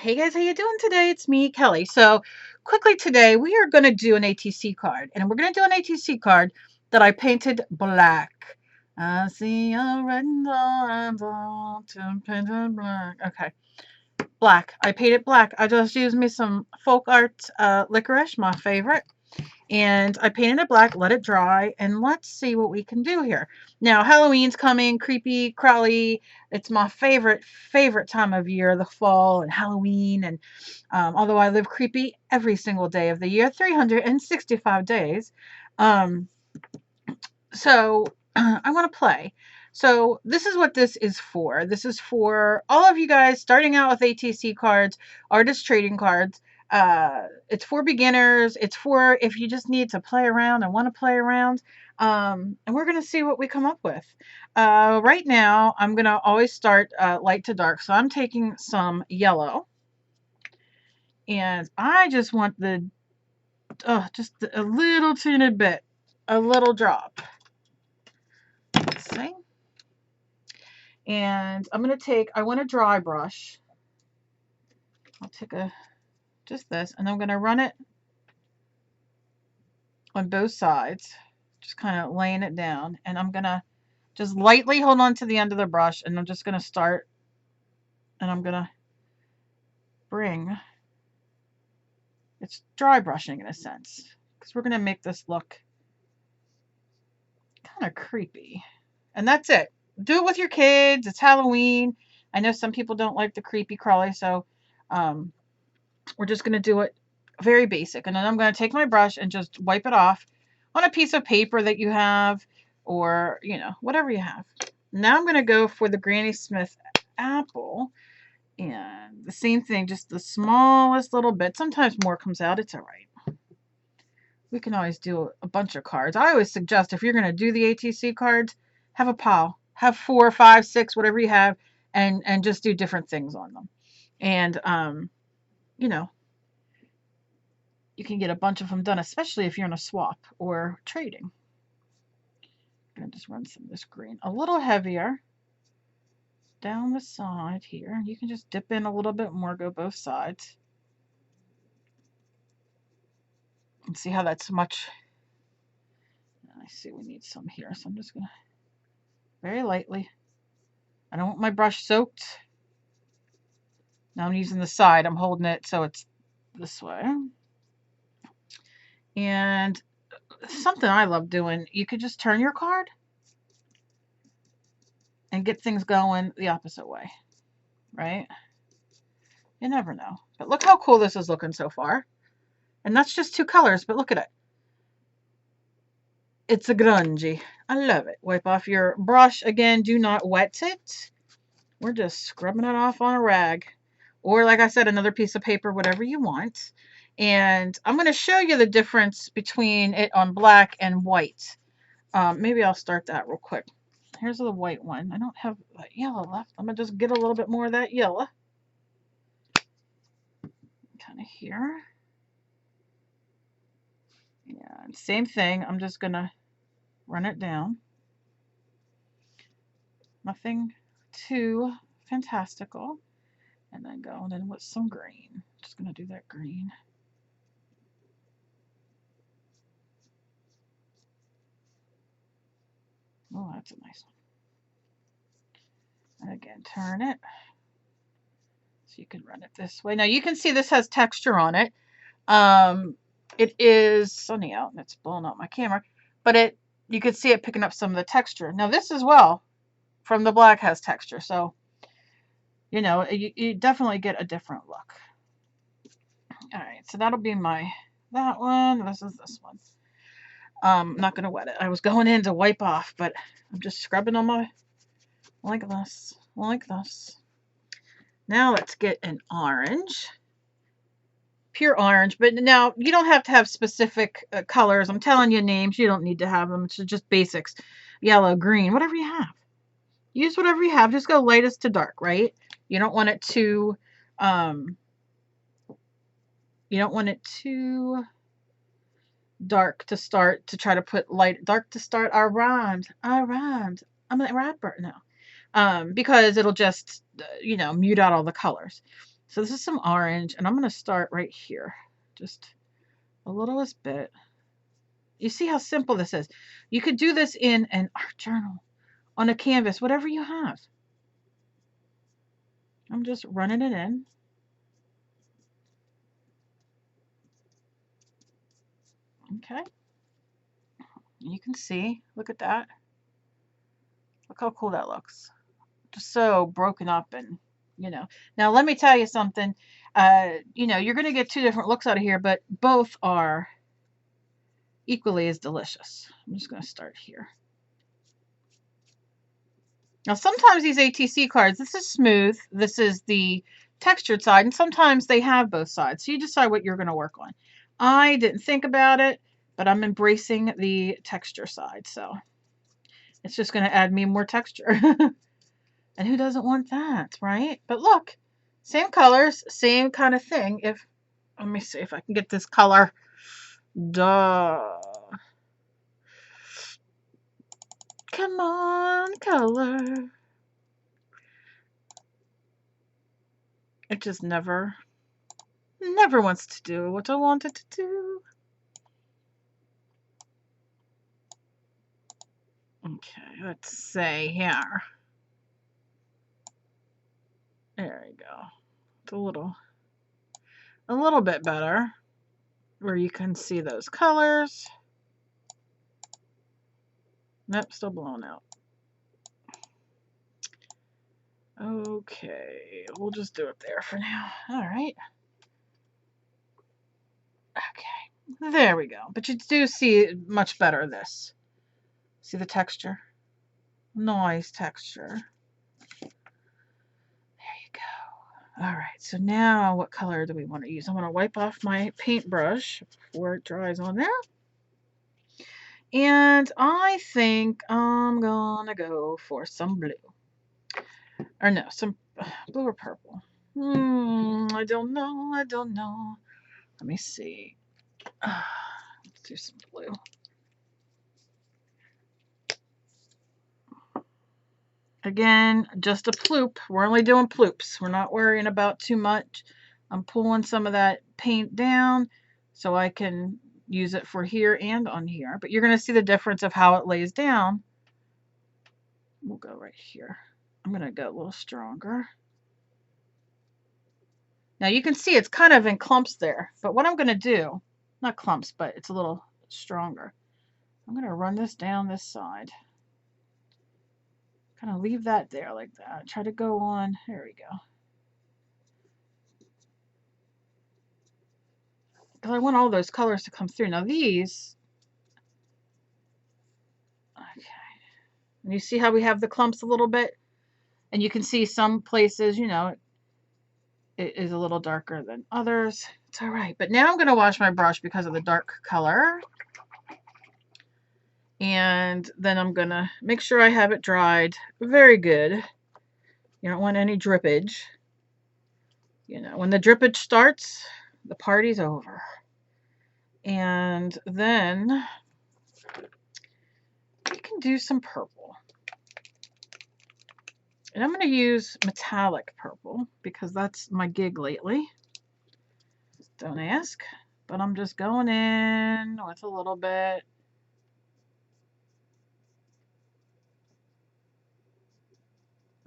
Hey guys, how you doing today? It's me, Kelly. So quickly today, we are going to do an ATC card. And we're going to do an ATC card that I painted black. I see a red and painted black. Okay, black. I painted black. I just used me some folk art licorice, my favorite. And I painted it black, let it dry, and let's see what we can do here. Now, Halloween's coming, creepy, crawly. It's my favorite time of year, the fall and Halloween. And although I live creepy every single day of the year, 365 days. Um, so I want to play. So this is what this is for. This is for all of you guys starting out with ATC cards, artist trading cards. It's for beginners. It's for if you just need to play around and want to play around. And we're going to see what we come up with. Right now, I'm going to always start light to dark. So I'm taking some yellow. And I just want the, just a little teeny bit, a little drop. Let's see. And I'm going to take, I want a dry brush. I'll take just this, and I'm going to run it on both sides, just kind of laying it down. And I'm going to just lightly hold on to the end of the brush, and I'm just going to start, and I'm going to bring, it's dry brushing in a sense, because we're going to make this look kind of creepy. And that's it. Do it with your kids. It's Halloween. I know some people don't like the creepy crawly, so we're just going to do it very basic. And then I'm going to take my brush and just wipe it off on a piece of paper that you have, or, you know, whatever you have. Now I'm going to go for the Granny Smith apple. And the same thing, just the smallest little bit. Sometimes more comes out. It's all right. We can always do a bunch of cards. I always suggest if you're going to do the ATC cards, have a pile. Have 4, 5, 6, whatever you have, and just do different things on them. And, you know, you can get a bunch of them done, especially if you're in a swap or trading. I'm going to just run some of this green a little heavier down the side here. You can just dip in a little bit more, go both sides. And see how that's much. I see we need some here, so I'm just going to very lightly. I don't want my brush soaked. Now I'm using the side. I'm holding it so it's this way. And something I love doing, you could just turn your card and get things going the opposite way, right? You never know. But look how cool this is looking so far. And that's just 2 colors, but look at it. It's a grungy. I love it. Wipe off your brush. Again, do not wet it. We're just scrubbing it off on a rag. Or, like I said, another piece of paper, whatever you want. And I'm going to show you the difference between it on black and white. Maybe I'll start that real quick. Here's the white one. I don't have that yellow left. I'm going to just get a little bit more of that yellow. Kind of here. Yeah, same thing. I'm just going to run it down. Nothing too fantastical. And then go in with some green. Just going to do that green. Oh, that's a nice one. And again, turn it. So you can run it this way. Now you can see this has texture on it. It is sunny out and it's blowing out my camera. But you can see it picking up some of the texture. Now this as well from the black has texture. So, you know, you definitely get a different look. All right, so that'll be that one. This is this one. I'm not going to wet it. I was going in to wipe off, but I'm just scrubbing on my, like this, like this. Now let's get an orange. Pure orange, but now you don't have to have specific colors. I'm telling you names. You don't need to have them. It's just basics. Yellow, green, whatever you have. Use whatever you have. Just go lightest to dark, right? You don't want it too, dark to start to try to put light. Dark to start. I rhymed. I'm a rapper now. Because it'll just, mute out all the colors. So this is some orange, and I'm going to start right here. Just a littlest bit. You see how simple this is? You could do this in an art journal, on a canvas, whatever you have. I'm just running it in. Okay. You can see, look at that. Look how cool that looks. Just so broken up and, you know. Now, let me tell you something. You know, you're going to get two different looks out of here, but both are equally as delicious. I'm just going to start here. Now, sometimes these ATC cards, this is smooth. This is the textured side, and sometimes they have both sides. So you decide what you're going to work on. I didn't think about it, but I'm embracing the texture side. So it's just going to add me more texture. And who doesn't want that, right? But look, same colors, same kind of thing. Let me see if I can get this color. Duh. Come on, color. It just never wants to do what I want it to do. Okay, let's say here. There we go. It's a little bit better where you can see those colors. Nope, still blown out. Okay, we'll just do it there for now. All right. Okay, there we go. But you do see much better this. See the texture? Nice texture. There you go. All right, so now what color do we want to use? I want to wipe off my paintbrush before it dries on there. And I think I'm gonna go for some blue. Or no, some blue or purple. I don't know. I don't know. Let me see. Let's do some blue. Again, just a ploop. We're only doing ploops. We're not worrying about too much. I'm pulling some of that paint down so I can use it for here and on here. But you're going to see the difference of how it lays down. We'll go right here. I'm going to go a little stronger. Now you can see it's kind of in clumps there. But what I'm going to do, not clumps, but it's a little stronger. I'm going to run this down this side. Kind of leave that there like that. Try to go on. There we go. Because I want all those colors to come through. Now these, okay. And you see how we have the clumps a little bit? And you can see some places, you know, it is a little darker than others. It's all right. But now I'm going to wash my brush because of the dark color. And then I'm going to make sure I have it dried very good. You don't want any drippage. You know, when the drippage starts, the party's over. And then we can do some purple. And I'm going to use metallic purple because that's my gig lately. Don't ask. But I'm just going in with a little bit.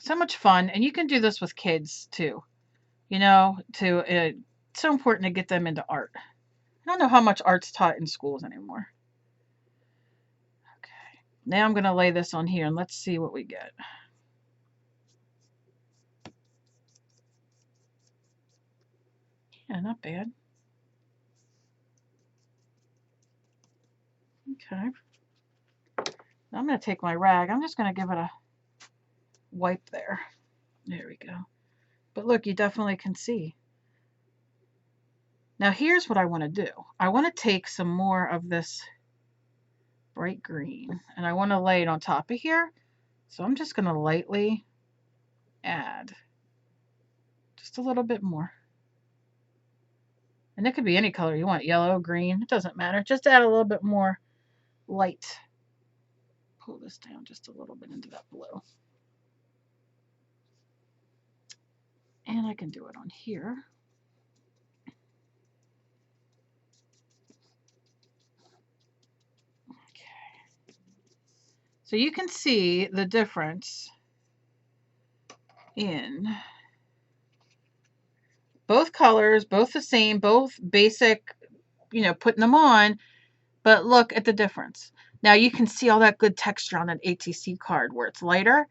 So much fun. And you can do this with kids too. You know, it's so important to get them into art. I don't know how much art's taught in schools anymore. Okay. Now I'm going to lay this on here and let's see what we get. Yeah, not bad. Okay. Now I'm going to take my rag. I'm just going to give it a wipe there. There we go. But look, you definitely can see. Now here's what I want to do. I want to take some more of this bright green and I want to lay it on top of here. So I'm just going to lightly add just a little bit more. And it could be any color you want, yellow, green, it doesn't matter. Just add a little bit more light. Pull this down just a little bit into that blue. And I can do it on here. Okay. So you can see the difference in both colors, both the same, both basic, you know, putting them on, but look at the difference. Now you can see all that good texture on an ATC card where it's lighter,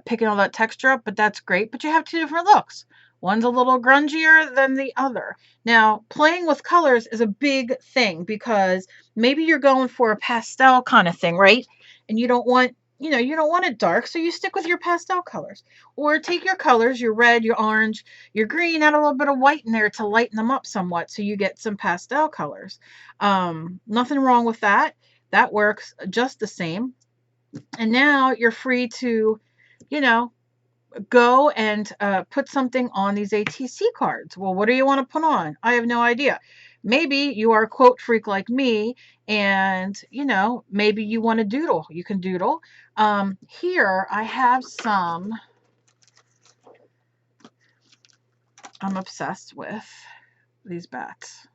picking all that texture up, but that's great. But you have two different looks. One's a little grungier than the other. Now, playing with colors is a big thing because maybe you're going for a pastel kind of thing, right? And you don't want, you know, you don't want it dark, so you stick with your pastel colors. Or take your colors, your red, your orange, your green, add a little bit of white in there to lighten them up somewhat so you get some pastel colors. Nothing wrong with that. That works just the same. And now you're free to, you know, go and put something on these ATC cards. Well, what do you want to put on? I have no idea. Maybe you are a quote freak like me, and you know, maybe you want to doodle. You can doodle. Here I have some. I'm obsessed with these bats.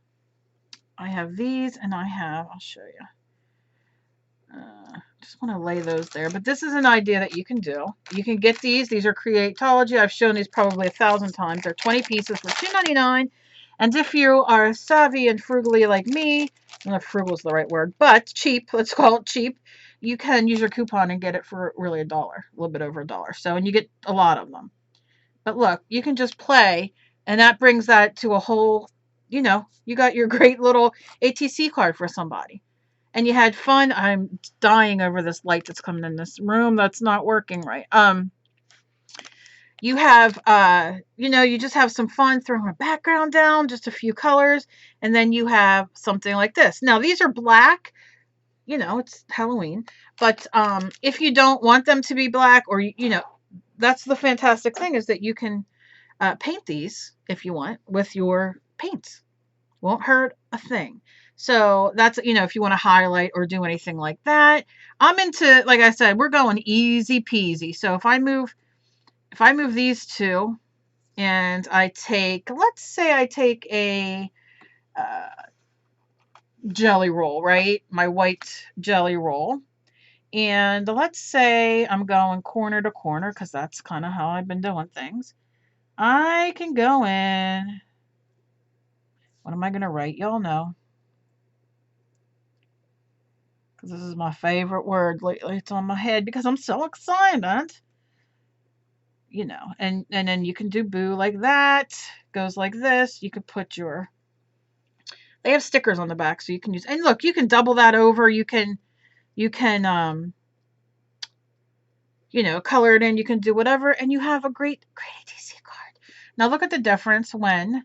I have these, and I have. I'll show you. Just want to lay those there, but this is an idea that you can do. You can get these. These are Creatology. I've shown these probably 1,000 times. They're 20 pieces for $2.99. And if you are savvy and frugally like me, I don't know if frugal is the right word, but cheap, let's call it cheap, you can use your coupon and get it for really $1, a little bit over $1. So, and you get a lot of them. But look, you can just play, and that brings that to a whole, you know, you got your great little ATC card for somebody. And you had fun. I'm dying over this light that's coming in this room that's not working right. You have, you know, you just have some fun throwing a background down, just a few colors, and then you have something like this. Now, these are black, you know, it's Halloween, but if you don't want them to be black, or, you know, that's the fantastic thing is that you can paint these if you want with your paints. Won't hurt a thing. So that's, you know, if you want to highlight or do anything like that. I'm into, like I said, we're going easy peasy. So if I move these two and I take, let's say I take a uh, jelly roll, right? My white jelly roll. And let's say I'm going corner to corner because that's kind of how I've been doing things. I can go in. What am I going to write? Y'all know. Because this is my favorite word lately. It's on my head because I'm so excited. You know, and then you can do boo like that. Goes like this. You could put your. They have stickers on the back, so you can use. And look, you can double that over. You can you know, color it in. You can do whatever, and you have a great ATC card. Now look at the difference when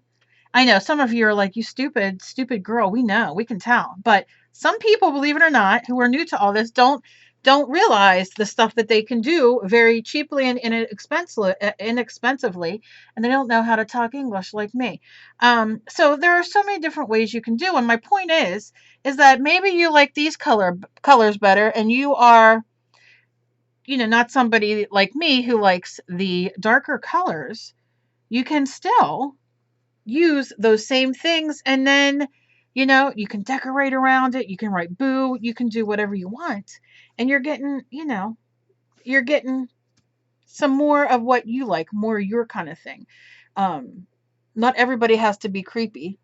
I know some of you are like, you stupid, stupid girl. We know, we can tell. But some people, believe it or not, who are new to all this, don't realize the stuff that they can do very cheaply and inexpensively, and they don't know how to talk English like me. So there are so many different ways you can do. And my point is that maybe you like these colors better, and you are, you know, not somebody like me who likes the darker colors. You can still use those same things, and then, you know, you can decorate around it, you can write boo, you can do whatever you want, and you're getting, you know, you're getting some more of what you like, more your kind of thing. Not everybody has to be creepy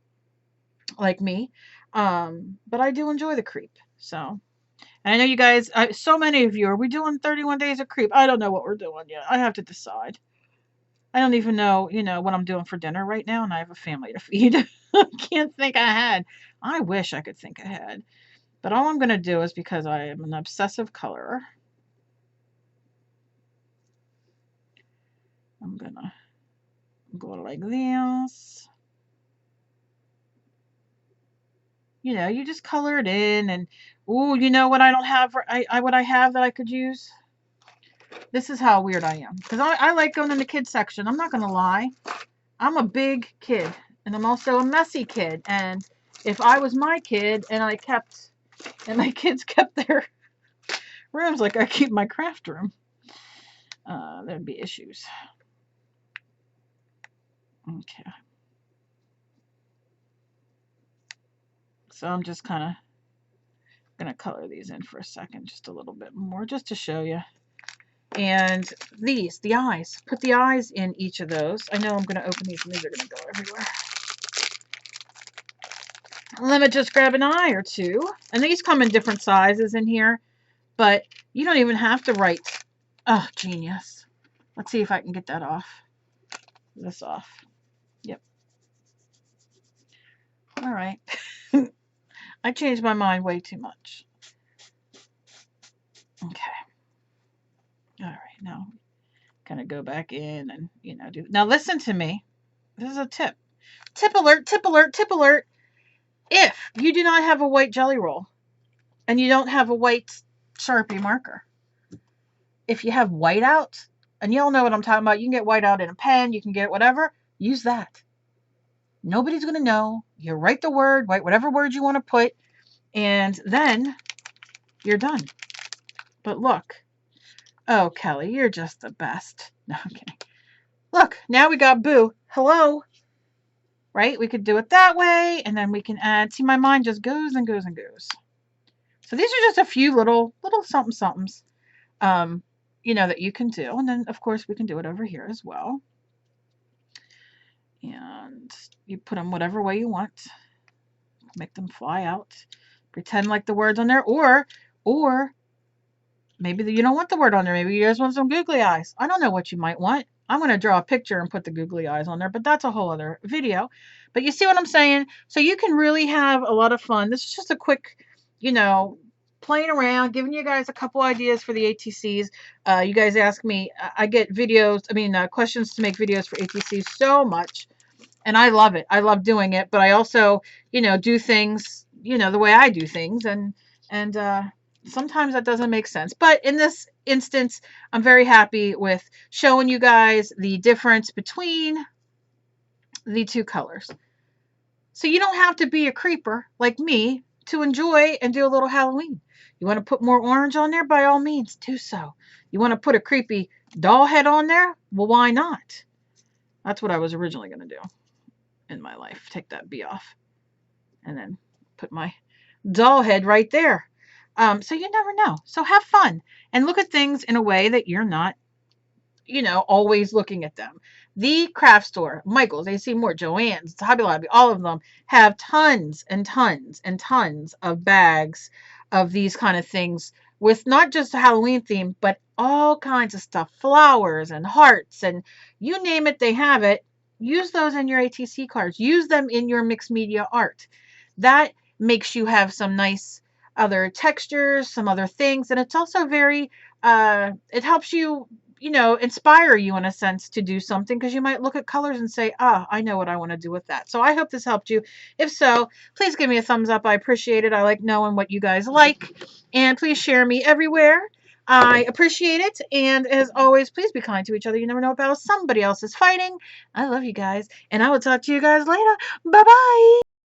like me, but I do enjoy the creep. So, and I know you guys, so many of you, are we doing 31 days of creep? I don't know what we're doing yet. I have to decide. I don't even know, you know, what I'm doing for dinner right now, and I have a family to feed. I can't think ahead. I wish I could think ahead. But all I'm going to do is, because I am an obsessive colorer, I'm going to go like this. You know, you just color it in, and, ooh, you know what I don't have, what I have that I could use? This is how weird I am. Because I like going in the kids section. I'm not going to lie. I'm a big kid, and I'm also a messy kid. And if I was my kid and my kids kept their rooms like I keep my craft room, there'd be issues. Okay. So I'm just kind of going to color these in for a second, just a little bit more, just to show you. And these, the eyes, put the eyes in each of those. I know I'm going to open these and these are going to go everywhere. Let me just grab an eye or two. And these come in different sizes in here, but you don't even have to write. Oh, genius. Let's see if I can get that off. This off. Yep. All right. I changed my mind way too much. Okay. All right. Now, kind of go back in and, do. Now, listen to me. This is a tip. Tip alert, tip alert, tip alert. If you do not have a white jelly roll and you don't have a white Sharpie marker, if you have whiteout, and you all know what I'm talking about, you can get whiteout in a pen, you can get whatever, use that. Nobody's going to know. You write the word, write whatever word you want to put, and then you're done. But look. Oh, Kelly, you're just the best. No, I'm kidding. Look, now we got Boo. Hello. Right? We could do it that way, and then we can add. See, my mind just goes and goes and goes. So these are just a few little something somethings, that you can do. And then, of course, we can do it over here as well. And you put them whatever way you want. Make them fly out. Pretend like the word's on there. Or maybe you don't want the word on there. Maybe you just want some googly eyes. I don't know what you might want. I'm going to draw a picture and put the googly eyes on there, but that's a whole other video. But you see what I'm saying? So you can really have a lot of fun. This is just a quick, playing around, giving you guys a couple ideas for the ATCs. You guys ask me, I get questions to make videos for ATCs so much. And I love it. I love doing it. But I also, do things, the way I do things. And sometimes that doesn't make sense. But in this instance, I'm very happy with showing you guys the difference between the two colors. So you don't have to be a creeper like me to enjoy and do a little Halloween. You want to put more orange on there? By all means, do so. You want to put a creepy doll head on there? Well, why not? That's what I was originally going to do in my life. Take that B off. And then put my doll head right there. So you never know. So have fun and look at things in a way that you're not, always looking at them. The craft store, Michael's, AC Moore, Joann's, Hobby Lobby, all of them have tons and tons and tons of bags of these kind of things with not just a Halloween theme, but all kinds of stuff, flowers and hearts and you name it, they have it. Use those in your ATC cards. Use them in your mixed media art. That makes you have some nice other textures, some other things. And it's also very, it helps you, inspire you in a sense to do something because you might look at colors and say, I know what I want to do with that. So I hope this helped you. If so, please give me a thumbs up. I appreciate it. I like knowing what you guys like. And please share me everywhere. I appreciate it. And as always, please be kind to each other. You never know what battle somebody else is fighting. I love you guys. And I will talk to you guys later. Bye-bye.